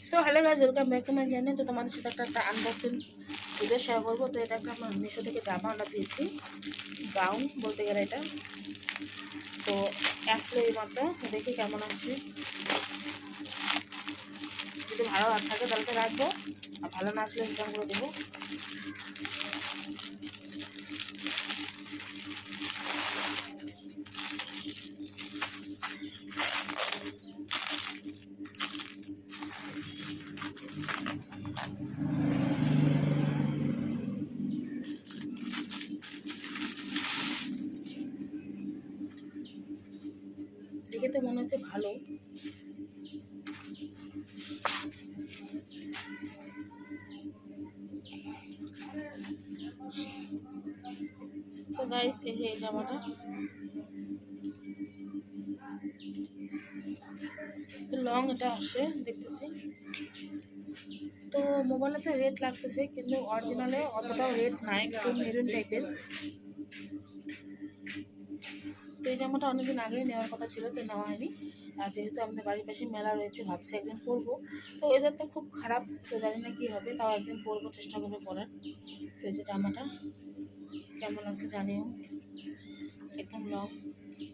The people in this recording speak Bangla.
So hello guys, welcome back to my channel. তো তোমাদের সাথে একটা আনবক্সিং ভিডিও শেয়ার করবো। তো এটা একটা আমার মিশো থেকে জামা অর্ডার দিয়েছি, গাউন বলতে গেলে এটা। তো আসলে এই মাত্র, তো দেখি কেমন আসছে। যদি ভালো আর থাকে তাহলে তো রাখবো, আর ভালো না আসলে রিটার্ন করে দেবো। দেখে তো মনে হচ্ছে ভালো। তো গাইস, এই যে এই জামাটা লং এটা আসছে দেখতেছি। তো মোবাইলেতে রেট লাগতেছে, কিন্তু অরিজিনালে অতটাও রেট নাই, একটু মেরুন টাইপের। তো এই জামাটা অনেকদিন আগেই নেওয়ার কথা ছিল, তো নেওয়া হয়নি। আর যেহেতু আমাদের বাড়ির পাশে মেলা রয়েছে, ভাবছি একদিন পরবো। তো এদের তো খুব খারাপ, তো জানি না কি হবে, তাও একদিন পরবো, চেষ্টা করবো পরার। তো এই যে জামাটা কেমন লাগছে জানিও, একদম লং।